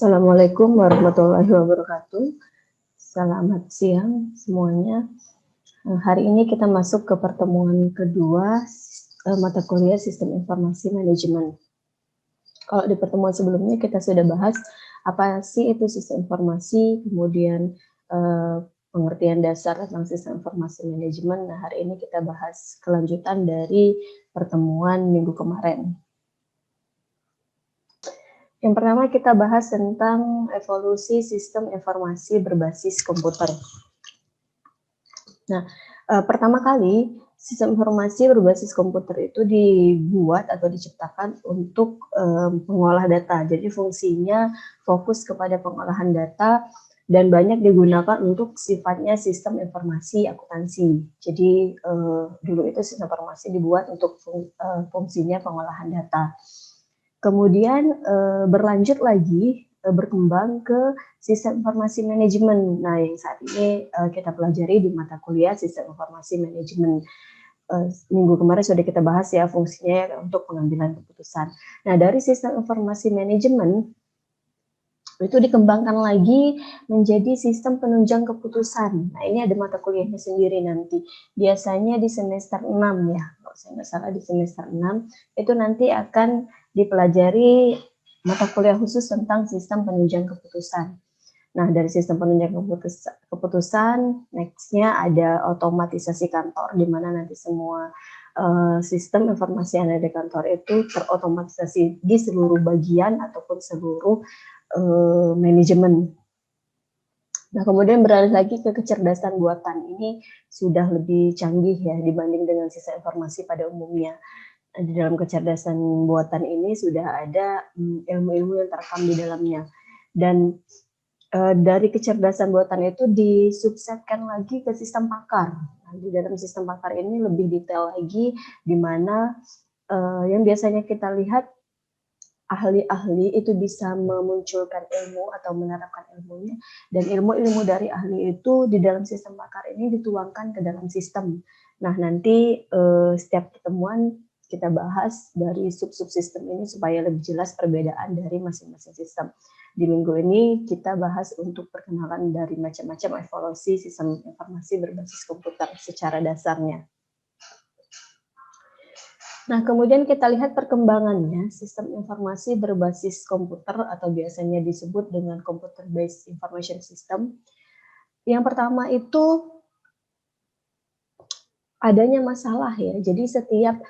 Assalamualaikum warahmatullahi wabarakatuh. Selamat siang semuanya. Hari ini kita masuk ke pertemuan kedua mata kuliah Sistem Informasi Manajemen. Kalau di pertemuan sebelumnya kita sudah bahas apa sih itu sistem informasi, kemudian pengertian dasar tentang sistem informasi manajemen. Nah, hari ini kita bahas kelanjutan dari pertemuan minggu kemarin. Yang pertama kita bahas tentang evolusi sistem informasi berbasis komputer. Nah, pertama kali sistem informasi berbasis komputer itu dibuat atau diciptakan untuk pengolah data. Jadi fungsinya fokus kepada pengolahan data dan banyak digunakan untuk sifatnya sistem informasi akuntansi. Jadi dulu itu sistem informasi dibuat untuk fungsinya pengolahan data. Kemudian berlanjut lagi berkembang ke sistem informasi manajemen. Nah, yang saat ini kita pelajari di mata kuliah sistem informasi manajemen. Minggu kemarin sudah kita bahas ya fungsinya untuk pengambilan keputusan. Nah, dari sistem informasi manajemen itu dikembangkan lagi menjadi sistem penunjang keputusan. Nah, ini ada mata kuliahnya sendiri nanti. Biasanya di semester 6 ya, kalau saya nggak salah di semester 6, itu nanti akan dipelajari mata kuliah khusus tentang sistem penunjang keputusan. Nah, dari sistem penunjang keputusan, next-nya ada otomatisasi kantor, di mana nanti semua sistem informasi yang ada di kantor itu terotomatisasi di seluruh bagian ataupun seluruh manajemen. Nah, kemudian beralih lagi ke kecerdasan buatan. Ini sudah lebih canggih ya dibanding dengan sistem informasi pada umumnya. Di dalam kecerdasan buatan ini sudah ada ilmu-ilmu yang terekam di dalamnya. Dan dari kecerdasan buatan itu disubsetkan lagi ke sistem pakar. Nah, di dalam sistem pakar ini lebih detail lagi, di mana yang biasanya kita lihat ahli-ahli itu bisa memunculkan ilmu atau menerapkan ilmunya, dan ilmu-ilmu dari ahli itu di dalam sistem pakar ini dituangkan ke dalam sistem. Nah, nanti setiap pertemuan kita bahas dari sub-subsistem ini supaya lebih jelas perbedaan dari masing-masing sistem. Di minggu ini kita bahas untuk perkenalan dari macam-macam evolusi sistem informasi berbasis komputer secara dasarnya. Nah, kemudian kita lihat perkembangannya sistem informasi berbasis komputer atau biasanya disebut dengan computer based information system. Yang pertama itu adanya masalah ya. Jadi setiap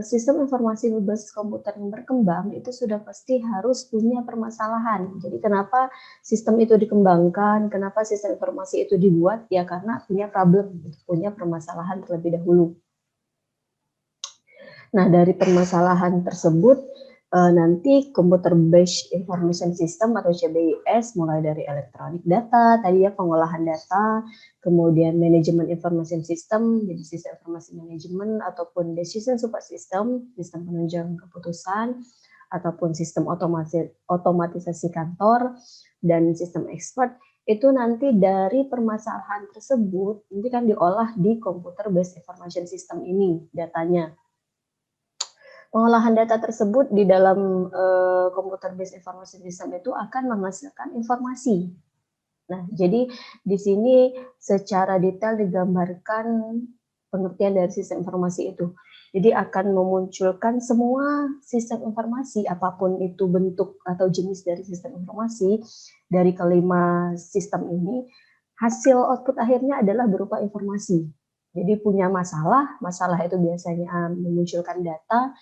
sistem informasi berbasis komputer yang berkembang itu sudah pasti harus punya permasalahan. Jadi kenapa sistem itu dikembangkan, kenapa sistem informasi itu dibuat, ya karena punya problem, punya permasalahan terlebih dahulu. Nah, dari permasalahan tersebut, nanti Computer Based Information System atau CBIS, mulai dari elektronik data, tadi ya pengolahan data, kemudian manajemen information system, jadi sistem informasi manajemen, ataupun decision support system, sistem penunjang keputusan, ataupun sistem otomatisasi kantor, dan sistem expert, itu nanti dari permasalahan tersebut, nanti kan diolah di Computer Based Information System ini, datanya. Pengolahan data tersebut di dalam Computer Based Information System itu akan menghasilkan informasi. Nah, jadi di sini secara detail digambarkan pengertian dari sistem informasi itu. Jadi akan memunculkan semua sistem informasi, apapun itu bentuk atau jenis dari sistem informasi, dari kelima sistem ini, hasil output akhirnya adalah berupa informasi. Jadi punya masalah itu biasanya memunculkan data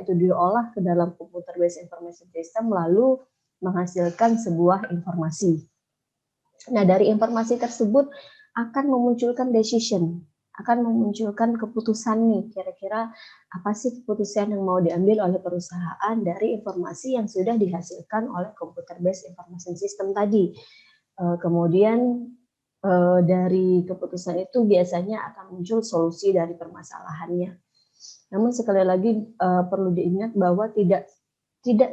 itu diolah ke dalam computer based information system, lalu menghasilkan sebuah informasi. Nah, dari informasi tersebut akan memunculkan decision, akan memunculkan keputusan nih, kira-kira apa sih keputusan yang mau diambil oleh perusahaan dari informasi yang sudah dihasilkan oleh computer based information system tadi. Kemudian dari keputusan itu biasanya akan muncul solusi dari permasalahannya. Namun sekali lagi perlu diingat bahwa tidak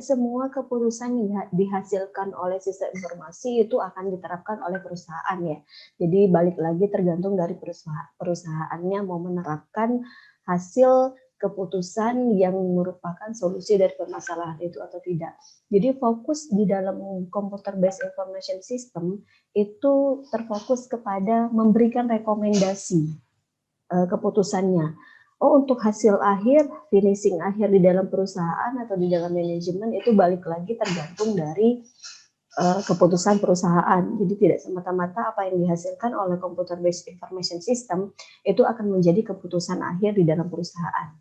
semua keputusan yang dihasilkan oleh sistem informasi itu akan diterapkan oleh perusahaan ya. Jadi balik lagi tergantung dari perusahaannya mau menerapkan hasil keputusan yang merupakan solusi dari permasalahan itu atau tidak. Jadi fokus di dalam computer based information system itu terfokus kepada memberikan rekomendasi keputusannya. Oh, untuk hasil akhir, finishing akhir di dalam perusahaan atau di dalam manajemen itu balik lagi tergantung dari keputusan perusahaan. Jadi tidak semata-mata apa yang dihasilkan oleh computer based information system itu akan menjadi keputusan akhir di dalam perusahaan.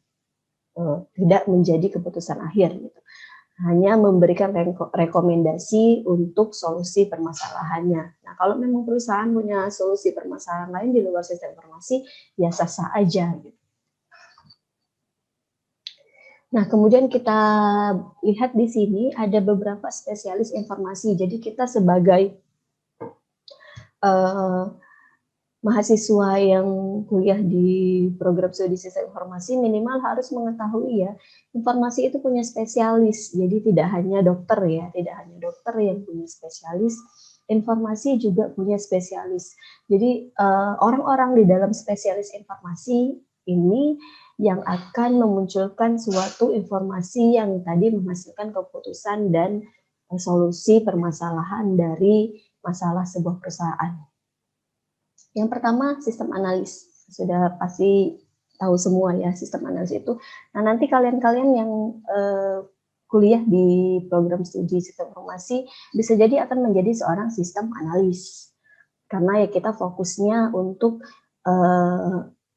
Tidak menjadi keputusan akhir gitu. Hanya memberikan rekomendasi untuk solusi permasalahannya. Nah, kalau memang perusahaan punya solusi permasalahan lain di luar sistem informasi, ya sah-sah aja gitu. Nah, kemudian kita lihat di sini ada beberapa spesialis informasi. Jadi kita sebagai mahasiswa yang kuliah di program studi sistem informasi minimal harus mengetahui ya, informasi itu punya spesialis. Jadi tidak hanya dokter ya, tidak hanya dokter yang punya spesialis, informasi juga punya spesialis. Jadi orang-orang di dalam spesialis informasi ini yang akan memunculkan suatu informasi yang tadi menghasilkan keputusan dan solusi permasalahan dari masalah sebuah perusahaan. Yang pertama, sistem analis. Sudah pasti tahu semua ya sistem analis itu. Nah, nanti kalian-kalian yang kuliah di program studi sistem informasi bisa jadi akan menjadi seorang sistem analis. Karena ya kita fokusnya untuk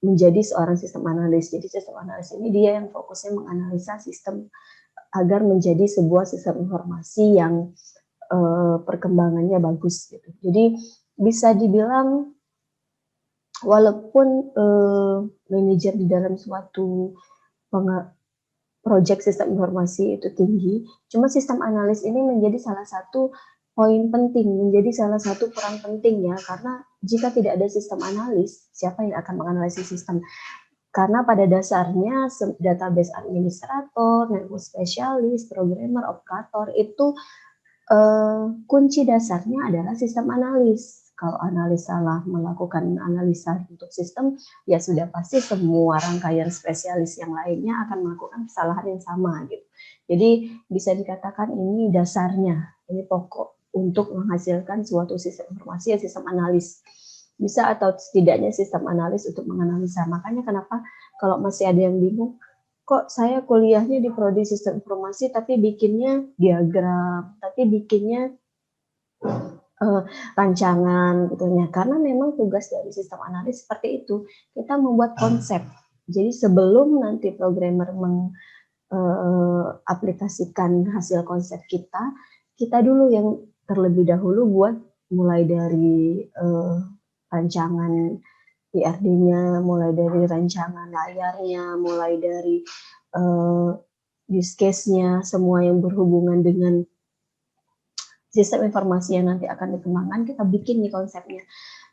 menjadi seorang sistem analis. Jadi sistem analis ini dia yang fokusnya menganalisa sistem agar menjadi sebuah sistem informasi yang perkembangannya bagus gitu. Jadi bisa dibilang walaupun manajer di dalam suatu proyek sistem informasi itu tinggi, cuma sistem analis ini menjadi salah satu poin penting, menjadi salah satu peran penting ya, karena jika tidak ada sistem analis, siapa yang akan menganalisis sistem? Karena pada dasarnya database administrator, network spesialis, programmer, operator itu kunci dasarnya adalah sistem analis. Kalau analis salah melakukan analisa untuk sistem, ya sudah pasti semua rangkaian spesialis yang lainnya akan melakukan kesalahan yang sama gitu. Jadi bisa dikatakan ini dasarnya, ini pokok untuk menghasilkan suatu sistem informasi ya sistem analis. Bisa atau setidaknya sistem analis untuk menganalisa. Makanya kenapa kalau masih ada yang bingung, kok saya kuliahnya di prodi sistem informasi tapi bikinnya diagram, tapi bikinnya rancangan gitu ya. Karena memang tugas dari sistem analis seperti itu, kita membuat konsep. Jadi sebelum nanti programmer mengaplikasikan hasil konsep kita dulu yang terlebih dahulu buat mulai dari rancangan PRD-nya, mulai dari rancangan layarnya, mulai dari use case-nya, semua yang berhubungan dengan sistem informasi yang nanti akan dikembangkan, kita bikin nih konsepnya.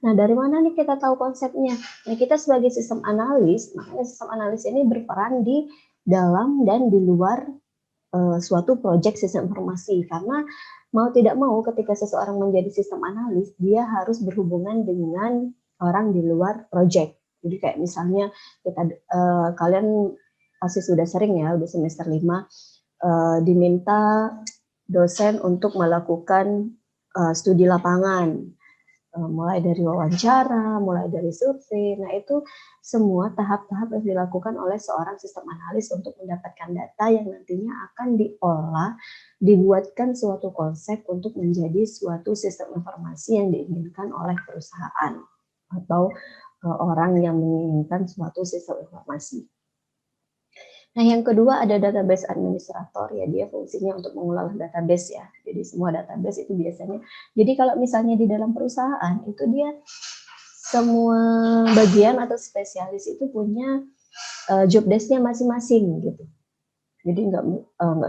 Nah, dari mana nih kita tahu konsepnya? Nah, kita sebagai sistem analis, makanya sistem analis ini berperan di dalam dan di luar suatu proyek sistem informasi. Karena mau tidak mau ketika seseorang menjadi sistem analis, dia harus berhubungan dengan orang di luar proyek. Jadi kayak misalnya kita kalian pasti sudah sering ya, udah semester 5 diminta dosen untuk melakukan studi lapangan, mulai dari wawancara, mulai dari survei. Nah, itu semua tahap-tahap yang dilakukan oleh seorang sistem analis untuk mendapatkan data yang nantinya akan diolah, dibuatkan suatu konsep untuk menjadi suatu sistem informasi yang diinginkan oleh perusahaan atau orang yang menginginkan suatu sistem informasi. Nah, yang kedua ada database administrator ya, dia fungsinya untuk mengelola database ya. Jadi semua database itu biasanya. Jadi kalau misalnya di dalam perusahaan itu dia semua bagian atau spesialis itu punya job desk-nya masing-masing gitu. Jadi nggak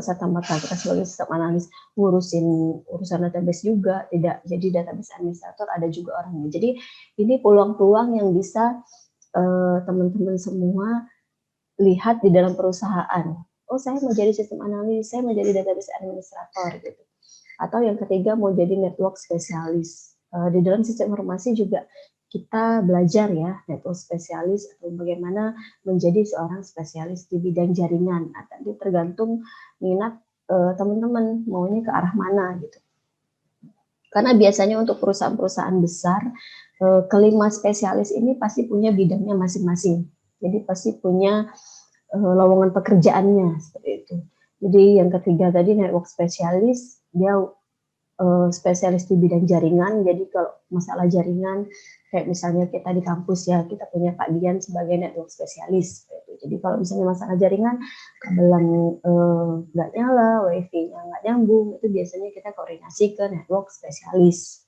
serta-merta kita sebagai sistem analis ngurusin urusan database juga, tidak. Jadi database administrator ada juga orangnya. Jadi ini peluang-peluang yang bisa teman-teman semua lihat di dalam perusahaan. Oh, saya mau jadi sistem analis, saya mau jadi database administrator gitu. Atau yang ketiga mau jadi network spesialis. Di dalam sistem informasi juga kita belajar ya network spesialis atau bagaimana menjadi seorang spesialis di bidang jaringan. Nah, tadi tergantung minat teman-teman maunya ke arah mana gitu. Karena biasanya untuk perusahaan-perusahaan besar, kelima spesialis ini pasti punya bidangnya masing-masing. Jadi pasti punya lowongan pekerjaannya seperti itu. Jadi yang ketiga tadi network spesialis, dia spesialis di bidang jaringan. Jadi kalau masalah jaringan, kayak misalnya kita di kampus ya, kita punya Pak Dian sebagai network spesialis. Jadi kalau misalnya masalah jaringan, kabelan nggak nyala, wifi-nya nggak nyambung, itu biasanya kita koordinasi ke network spesialis.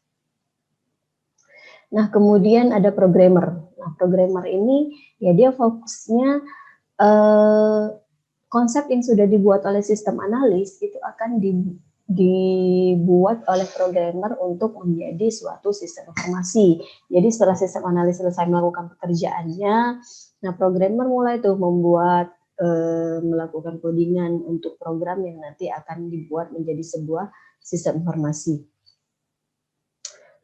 Nah, kemudian ada programmer. Nah, programmer ini ya dia fokusnya konsep yang sudah dibuat oleh sistem analis itu akan dibuat oleh programmer untuk menjadi suatu sistem informasi. Jadi setelah sistem analis selesai melakukan pekerjaannya, nah programmer mulai tuh membuat melakukan codingan untuk program yang nanti akan dibuat menjadi sebuah sistem informasi.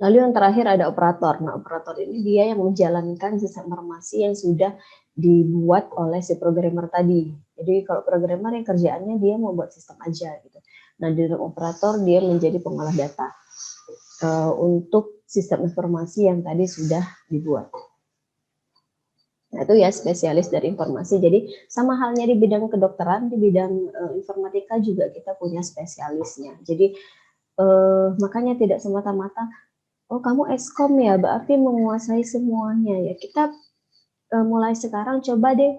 Lalu yang terakhir ada operator. Nah, operator ini dia yang menjalankan sistem informasi yang sudah dibuat oleh si programmer tadi. Jadi kalau programmer yang kerjaannya dia mau buat sistem aja gitu. Nah, di dalam operator dia menjadi pengolah data untuk sistem informasi yang tadi sudah dibuat. Nah, itu ya spesialis dari informasi. Jadi sama halnya di bidang kedokteran, di bidang informatika juga kita punya spesialisnya. Jadi makanya tidak semata-mata oh kamu Eskom ya, berarti menguasai semuanya ya. Kita mulai sekarang coba deh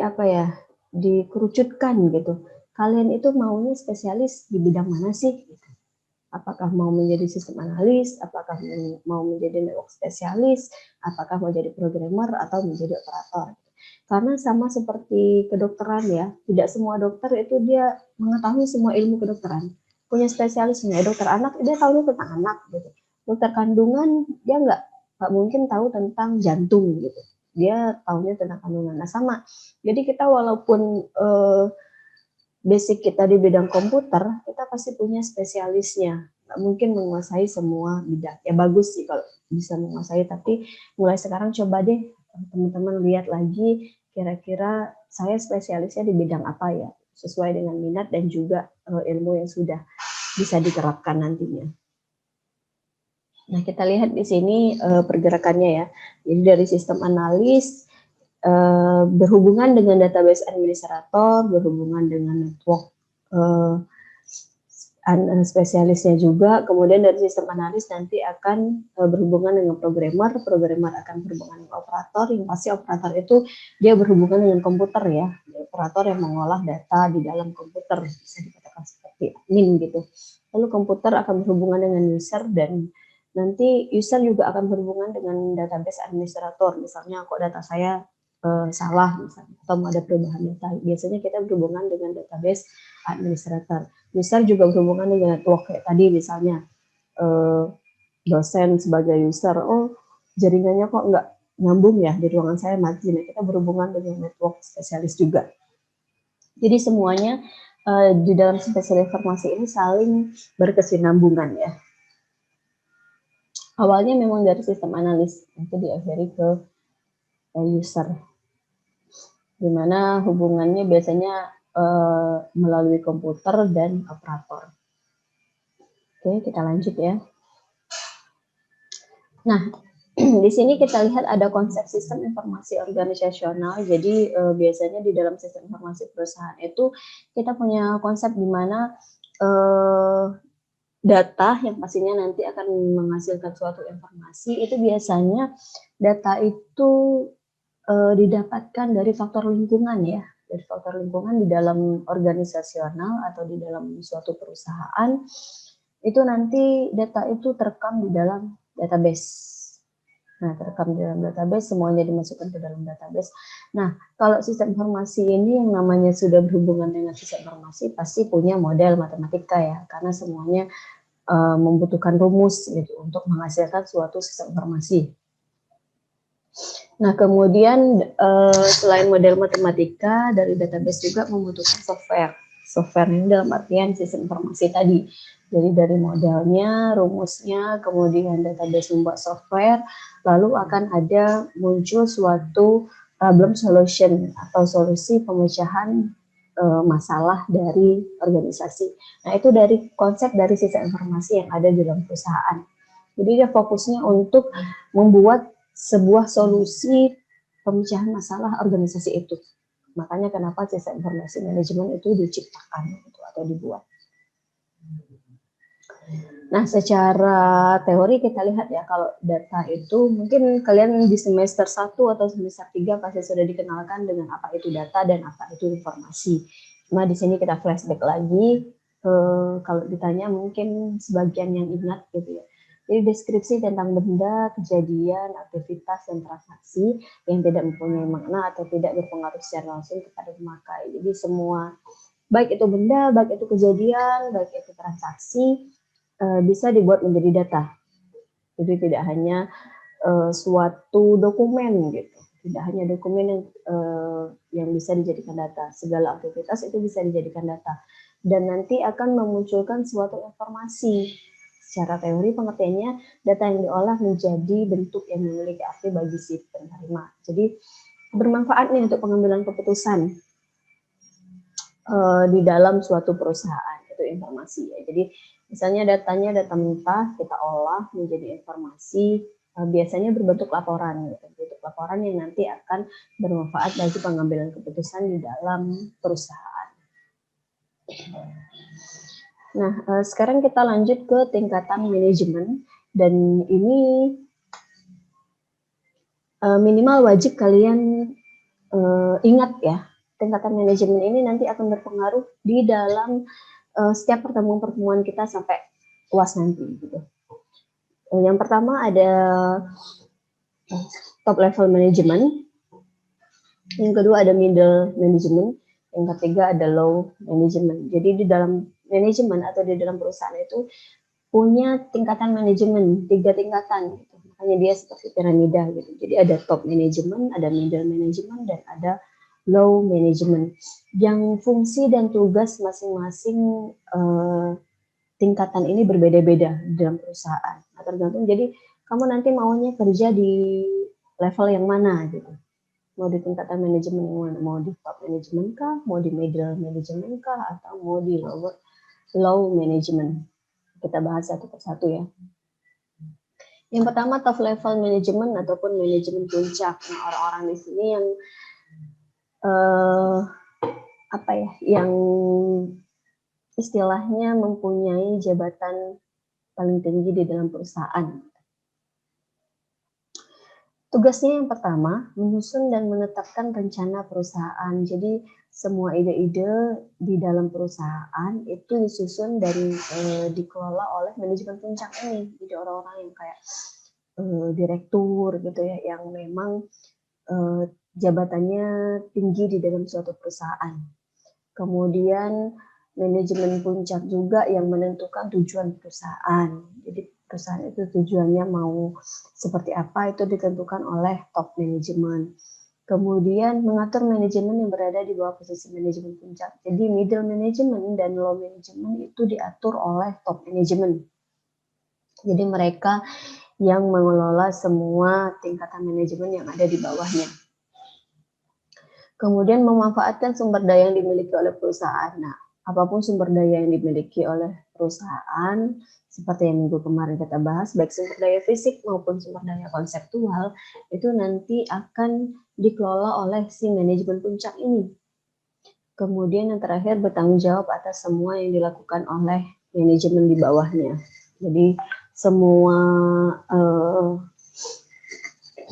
apa ya, dikerucutkan gitu. Kalian itu maunya spesialis di bidang mana sih? Gitu. Apakah mau menjadi sistem analis, apakah mau menjadi network spesialis, apakah mau jadi programmer atau menjadi operator. Karena sama seperti kedokteran ya, tidak semua dokter itu dia mengetahui semua ilmu kedokteran. Punya spesialisnya, dokter anak dia tahu tentang anak gitu. Dokter kandungan dia nggak mungkin tahu tentang jantung gitu. Dia tahunya tentang kandungan. Nah sama. Jadi kita walaupun basic kita di bidang komputer, kita pasti punya spesialisnya. Nggak mungkin menguasai semua bidang. Ya bagus sih kalau bisa menguasai, tapi mulai sekarang coba deh teman-teman lihat lagi kira-kira saya spesialisnya di bidang apa ya, sesuai dengan minat dan juga ilmu yang sudah bisa diterapkan nantinya. Nah, kita lihat di sini pergerakannya ya. Jadi dari sistem analis berhubungan dengan database administrator, berhubungan dengan network spesialisnya juga, kemudian dari sistem analis nanti akan berhubungan dengan programmer, programmer akan berhubungan dengan operator, yang pasti operator itu dia berhubungan dengan komputer ya, operator yang mengolah data di dalam komputer, bisa dikatakan seperti admin gitu. Lalu komputer akan berhubungan dengan user dan nanti user juga akan berhubungan dengan database administrator, misalnya kok data saya salah misalnya, atau ada perubahan data. Biasanya kita berhubungan dengan database administrator. User juga berhubungan dengan network kayak tadi misalnya dosen sebagai user, oh jaringannya kok nggak nyambung ya di ruangan saya mati. Nah, kita berhubungan dengan network spesialis juga. Jadi semuanya di dalam spesialis informasi ini saling berkesinambungan ya. Awalnya memang dari sistem analis, nanti diakhiri ke user. Dimana hubungannya biasanya melalui komputer dan operator. Oke, kita lanjut ya. Nah, di sini kita lihat ada konsep sistem informasi organisasional. Jadi biasanya di dalam sistem informasi perusahaan itu kita punya konsep di mana data yang pastinya nanti akan menghasilkan suatu informasi itu biasanya data itu didapatkan dari faktor lingkungan ya, dari faktor lingkungan di dalam organisasional atau di dalam suatu perusahaan itu nanti data itu terekam di dalam database. Nah, terekam di dalam database, semuanya dimasukkan ke dalam database. Nah, kalau sistem informasi ini yang namanya sudah berhubungan dengan sistem informasi pasti punya model matematika ya, karena semuanya membutuhkan rumus gitu untuk menghasilkan suatu sistem informasi. Nah, kemudian selain model matematika, dari database juga membutuhkan software. Software ini dalam artian sistem informasi tadi. Jadi dari modelnya, rumusnya, kemudian database membuat software, lalu akan ada muncul suatu problem solution atau solusi pemecahan masalah dari organisasi. Nah, itu dari konsep dari sistem informasi yang ada di dalam perusahaan. Jadi dia fokusnya untuk membuat sebuah solusi pemecahan masalah organisasi itu. Makanya kenapa sistem informasi manajemen itu diciptakan gitu, atau dibuat. Nah, secara teori kita lihat ya, kalau data itu mungkin kalian di semester 1 atau semester 3 pasti sudah dikenalkan dengan apa itu data dan apa itu informasi. Cuma di sini kita flashback lagi, kalau ditanya mungkin sebagian yang ingat gitu ya. Jadi deskripsi tentang benda, kejadian, aktivitas, dan transaksi yang tidak mempunyai makna atau tidak berpengaruh secara langsung kepada pemakai. Jadi semua, baik itu benda, baik itu kejadian, baik itu transaksi, bisa dibuat menjadi data. Jadi tidak hanya suatu dokumen gitu, tidak hanya dokumen yang bisa dijadikan data. Segala aktivitas itu bisa dijadikan data dan nanti akan memunculkan suatu informasi. Secara teori pengertiannya, data yang diolah menjadi bentuk yang memiliki arti bagi si penerima. Jadi bermanfaat nih untuk pengambilan keputusan di dalam suatu perusahaan, itu informasi ya. Jadi misalnya datanya data mentah kita olah menjadi informasi, biasanya berbentuk laporan gitu. Bentuk laporan yang nanti akan bermanfaat bagi pengambilan keputusan di dalam perusahaan. Nah, sekarang kita lanjut ke tingkatan manajemen, dan ini minimal wajib kalian ingat ya. Tingkatan manajemen ini nanti akan berpengaruh di dalam setiap pertemuan-pertemuan kita sampai UAS nanti gitu. Yang pertama ada top level management, yang kedua ada middle management, yang ketiga ada low management. Jadi di dalam manajemen atau di dalam perusahaan itu punya tingkatan manajemen, 3 tingkatan gitu. Makanya dia seperti piramida gitu. Jadi ada top management, ada middle management, dan ada low management. Yang fungsi dan tugas masing-masing tingkatan ini berbeda-beda dalam perusahaan. Nah, tergantung, jadi kamu nanti maunya kerja di level yang mana gitu. Mau di tingkatan manajemen yang mana? Mau di top management kah? Mau di middle management kah? Atau mau di low management? Kita bahas satu persatu ya. Yang pertama top level management ataupun manajemen puncak. Nah, orang-orang di sini yang yang istilahnya mempunyai jabatan paling tinggi di dalam perusahaan. Tugasnya yang pertama, menyusun dan menetapkan rencana perusahaan. Jadi semua ide-ide di dalam perusahaan itu disusun dan dikelola oleh manajemen puncak ini. Jadi orang-orang yang kayak direktur gitu ya, yang memang jabatannya tinggi di dalam suatu perusahaan. Kemudian manajemen puncak juga yang menentukan tujuan perusahaan. Jadi perusahaan itu tujuannya mau seperti apa itu ditentukan oleh top manajemen. Kemudian mengatur manajemen yang berada di bawah posisi manajemen puncak. Jadi middle management dan low management itu diatur oleh top management. Jadi mereka yang mengelola semua tingkatan manajemen yang ada di bawahnya. Kemudian memanfaatkan sumber daya yang dimiliki oleh perusahaan. Nah, apapun sumber daya yang dimiliki oleh perusahaan, seperti yang minggu kemarin kita bahas, baik sumber daya fisik maupun sumber daya konseptual, itu nanti akan dikelola oleh si manajemen puncak ini. Kemudian yang terakhir bertanggung jawab atas semua yang dilakukan oleh manajemen di bawahnya. Jadi semua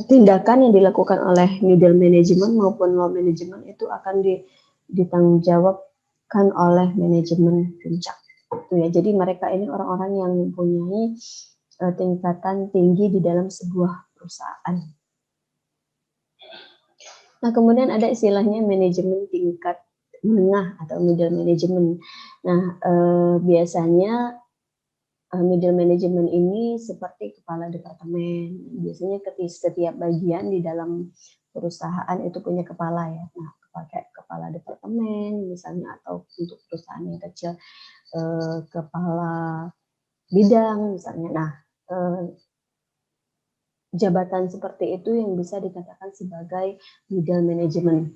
tindakan yang dilakukan oleh middle management maupun low management itu akan ditanggungjawabkan oleh manajemen puncak. Ya, jadi mereka ini orang-orang yang mempunyai tingkatan tinggi di dalam sebuah perusahaan. Nah, kemudian ada istilahnya manajemen tingkat menengah atau middle management. Nah, biasanya middle management ini seperti kepala departemen. Biasanya setiap bagian di dalam perusahaan itu punya kepala ya. Nah, pakai kepala departemen misalnya, atau untuk perusahaan yang kecil kepala bidang misalnya. Nah, jabatan seperti itu yang bisa dikatakan sebagai middle management.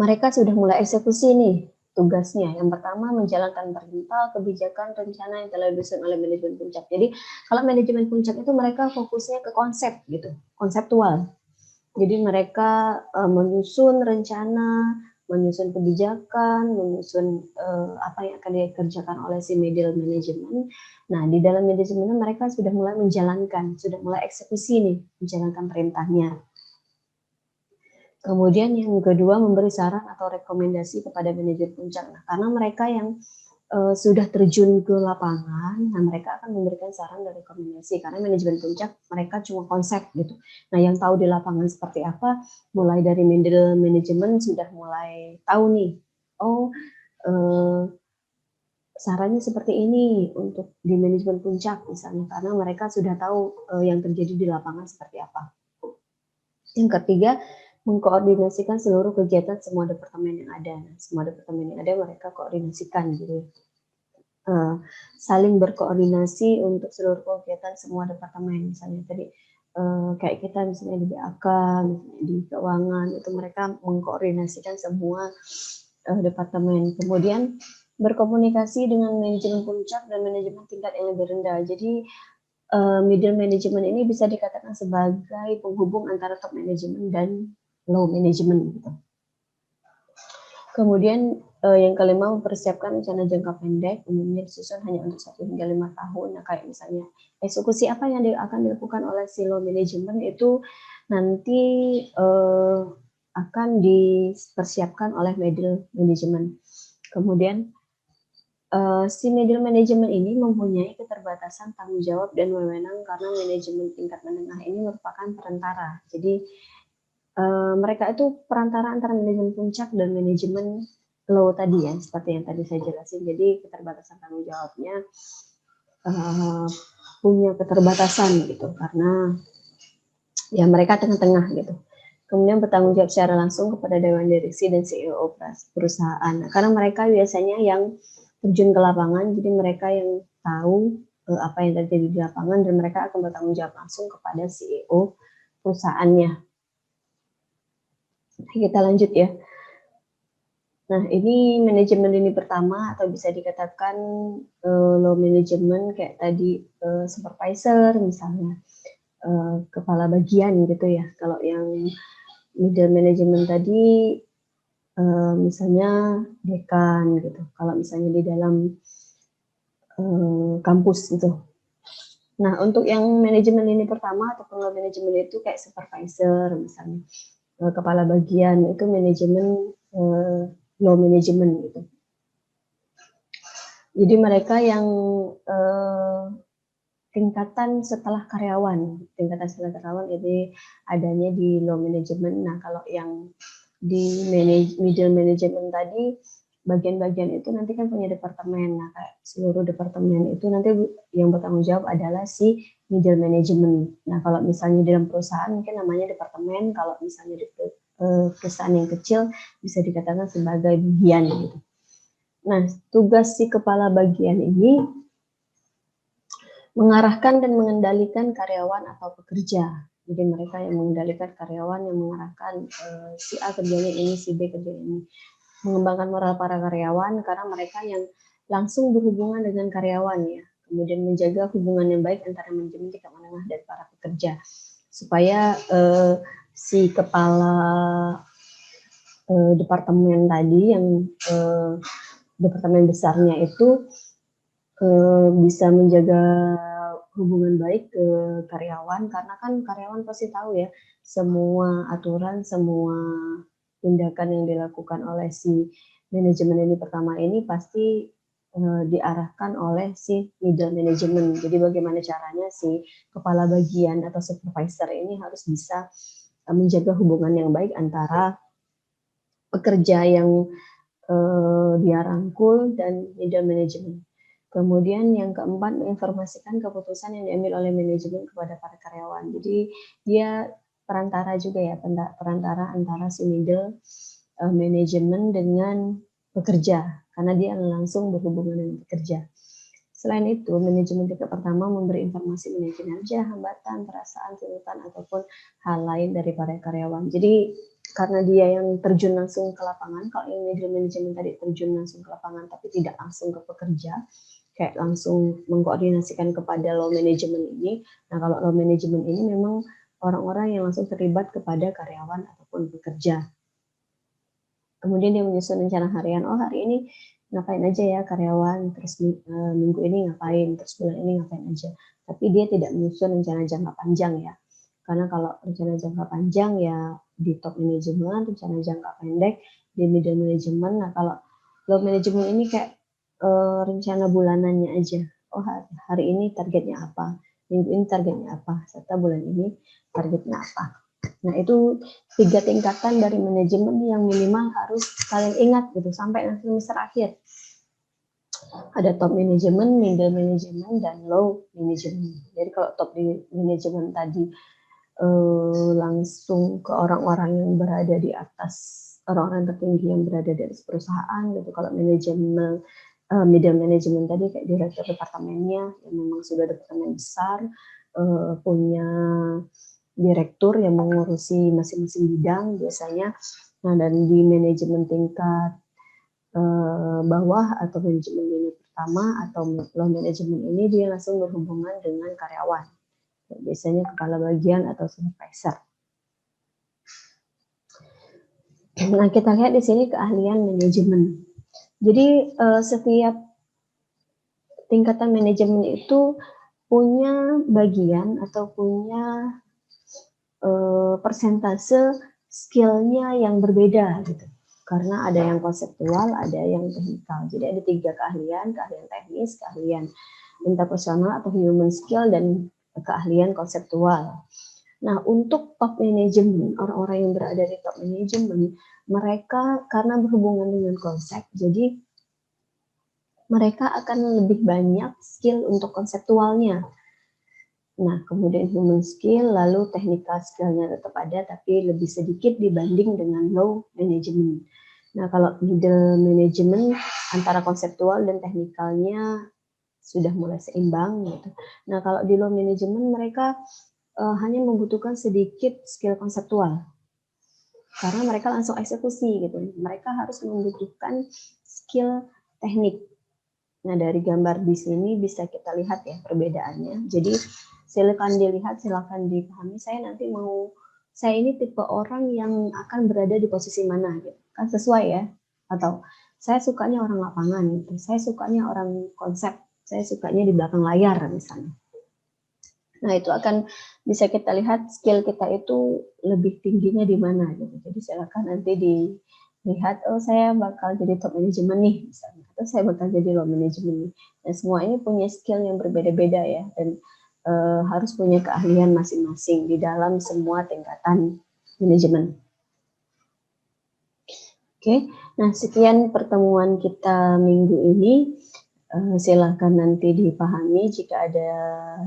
Mereka sudah mulai eksekusi nih tugasnya. Yang pertama menjalankan perintah, kebijakan, rencana yang telah disusun oleh manajemen puncak. Jadi kalau manajemen puncak itu mereka fokusnya ke konsep gitu, konseptual. Jadi mereka menyusun rencana, menyusun kebijakan, menyusun apa yang akan dikerjakan oleh si middle management. Nah, di dalam manajemen mereka sudah mulai menjalankan, sudah mulai eksekusi nih, menjalankan perintahnya. Kemudian yang kedua memberi saran atau rekomendasi kepada manajer puncak. Nah, karena mereka yang sudah terjun ke lapangan, nah mereka akan memberikan saran dan rekomendasi karena manajemen puncak mereka cuma konsep gitu. Nah, yang tahu di lapangan seperti apa, mulai dari middle management sudah mulai tahu nih, oh sarannya seperti ini untuk di manajemen puncak misalnya, karena mereka sudah tahu yang terjadi di lapangan seperti apa. Yang ketiga, mengkoordinasikan seluruh kegiatan semua departemen yang ada. Nah, semua departemen yang ada mereka koordinasikan gitu. Saling berkoordinasi untuk seluruh kegiatan semua departemen. Misalnya tadi kayak kita misalnya di BAK, misalnya di keuangan, itu mereka mengkoordinasikan semua departemen. Kemudian berkomunikasi dengan manajemen puncak dan manajemen tingkat yang lebih rendah. Jadi middle management ini bisa dikatakan sebagai penghubung antara top management dan low management gitu. Kemudian yang kelima, mempersiapkan rencana jangka pendek, umumnya disusun hanya untuk 1 hingga 5 tahun. Nah, kayak misalnya eksekusi apa yang akan dilakukan oleh si low management itu nanti akan dipersiapkan oleh middle management. Kemudian si middle management ini mempunyai keterbatasan tanggung jawab dan wewenang karena manajemen tingkat menengah ini merupakan perantara. Jadi mereka itu perantara antara manajemen puncak dan manajemen low tadi ya, seperti yang tadi saya jelasin. Jadi keterbatasan tanggung jawabnya punya keterbatasan gitu, karena ya mereka tengah-tengah gitu. Kemudian bertanggung jawab secara langsung kepada Dewan Direksi dan CEO perusahaan. Nah, karena mereka biasanya yang terjun ke lapangan, jadi mereka yang tahu apa yang terjadi di lapangan dan mereka akan bertanggung jawab langsung kepada CEO perusahaannya. Kita lanjut ya. Nah, ini manajemen lini pertama atau bisa dikatakan low management kayak tadi supervisor misalnya, kepala bagian gitu ya. Kalau yang middle management tadi misalnya dekan gitu. Kalau misalnya di dalam kampus gitu. Nah, untuk yang manajemen lini pertama atau low manajemen itu kayak supervisor misalnya. Kepala bagian itu manajemen low management gitu. Jadi mereka yang tingkatan setelah karyawan jadi adanya di low management. Nah, kalau yang di middle management tadi bagian-bagian itu nanti kan punya departemen. Nah, kayak seluruh departemen itu nanti yang bertanggung jawab adalah si middle management. Nah, kalau misalnya dalam perusahaan mungkin namanya departemen, kalau misalnya di perusahaan yang kecil bisa dikatakan sebagai bagian gitu. Nah, tugas si kepala bagian ini mengarahkan dan mengendalikan karyawan atau pekerja. Jadi mereka yang mengendalikan karyawan, yang mengarahkan si A kerjanya ini, si B kerjanya ini. Mengembangkan moral para karyawan karena mereka yang langsung berhubungan dengan karyawan ya. Kemudian menjaga hubungan yang baik antara manajemen tingkat menengah dan para pekerja. Supaya si kepala departemen tadi yang departemen besarnya itu bisa menjaga hubungan baik ke karyawan, karena kan karyawan pasti tahu ya semua aturan, semua tindakan yang dilakukan oleh si manajemen ini pertama ini pasti diarahkan oleh si middle management. Jadi bagaimana caranya si kepala bagian atau supervisor ini harus bisa menjaga hubungan yang baik antara pekerja yang dia rangkul dan middle management. Kemudian yang keempat, menginformasikan keputusan yang diambil oleh manajemen kepada para karyawan. Jadi dia perantara juga ya, perantara antara si middle manajemen dengan pekerja. karena dia langsung berhubungan dengan pekerja. Selain itu, manajemen tingkat pertama memberi informasi mengenai kinerja, hambatan, perasaan, tuntutan, ataupun hal lain dari para karyawan. Jadi, karena dia yang terjun langsung ke lapangan, kalau yang manajemen tadi terjun langsung ke lapangan tapi tidak langsung ke pekerja, kayak langsung mengkoordinasikan kepada low management ini. Nah, kalau low management ini memang orang-orang yang langsung terlibat kepada karyawan ataupun pekerja. Kemudian dia menyusun rencana harian. Oh, hari ini ngapain aja ya karyawan, terus minggu ini ngapain, terus bulan ini ngapain aja. Tapi dia tidak menyusun rencana jangka panjang ya. Karena kalau rencana jangka panjang ya di top manajemen, rencana jangka pendek di middle management. Nah, kalau low management ini kayak rencana bulanannya aja. Oh, hari ini targetnya apa, minggu ini targetnya apa, serta bulan ini targetnya apa. Nah, itu 3 tingkatan dari manajemen yang minimal harus kalian ingat gitu sampai nanti semester akhir. Ada top manajemen, middle manajemen, dan low manajemen. Jadi kalau top di manajemen tadi langsung ke orang-orang yang berada di atas, orang-orang tertinggi yang berada di atas perusahaan gitu. Kalau manajemen middle management tadi kayak direktur departemennya yang memang sudah departemen besar, punya direktur yang mengurusi masing-masing bidang biasanya. Nah, dan di manajemen tingkat bawah atau manajemen tingkat pertama atau low manajemen ini dia langsung berhubungan dengan karyawan. Biasanya kepala bagian atau supervisor. Nah, kita lihat di sini keahlian manajemen. Jadi setiap tingkatan manajemen itu punya bagian atau punya persentase skillnya yang berbeda gitu. Karena ada yang konseptual, ada yang teknikal. Jadi ada 3 keahlian, keahlian teknis, keahlian interpersonal atau human skill, dan keahlian konseptual. Nah, untuk top manajemen, orang-orang yang berada di top manajemen, mereka karena berhubungan dengan konsep, jadi mereka akan lebih banyak skill untuk konseptualnya. Nah, kemudian human skill, lalu technical skill-nya tetap ada, tapi lebih sedikit dibanding dengan low management. Nah, kalau middle management, antara konseptual dan teknikalnya sudah mulai seimbang gitu. Nah, kalau di low management mereka hanya membutuhkan sedikit skill konseptual. Karena mereka langsung eksekusi gitu. Mereka harus membutuhkan skill teknik. Nah, dari gambar di sini bisa kita lihat ya perbedaannya. Jadi silakan dilihat, silakan dipahami. Saya ini tipe orang yang akan berada di posisi mana gitu. Kan sesuai ya. Atau saya sukanya orang lapangan gitu. Saya sukanya orang konsep. Saya sukanya di belakang layar misalnya. Nah, itu akan bisa kita lihat skill kita itu lebih tingginya di mana gitu. Jadi silakan nanti dilihat, oh saya bakal jadi top manajemen nih misalnya, atau saya bakal jadi low manajemen nih. Dan semua ini punya skill yang berbeda-beda ya, dan harus punya keahlian masing-masing di dalam semua tingkatan manajemen. Oke, nah sekian pertemuan kita minggu ini. Silakan nanti dipahami, jika ada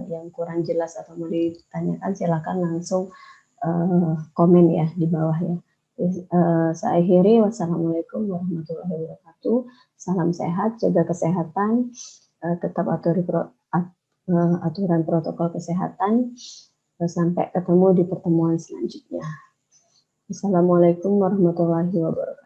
yang kurang jelas atau mau ditanyakan silakan langsung komen ya di bawah ya. Saya akhiri, wassalamualaikum warahmatullahi wabarakatuh. Salam sehat, jaga kesehatan, tetap aturan protokol kesehatan. Sampai ketemu di pertemuan selanjutnya. Assalamualaikum warahmatullahi wabarakatuh.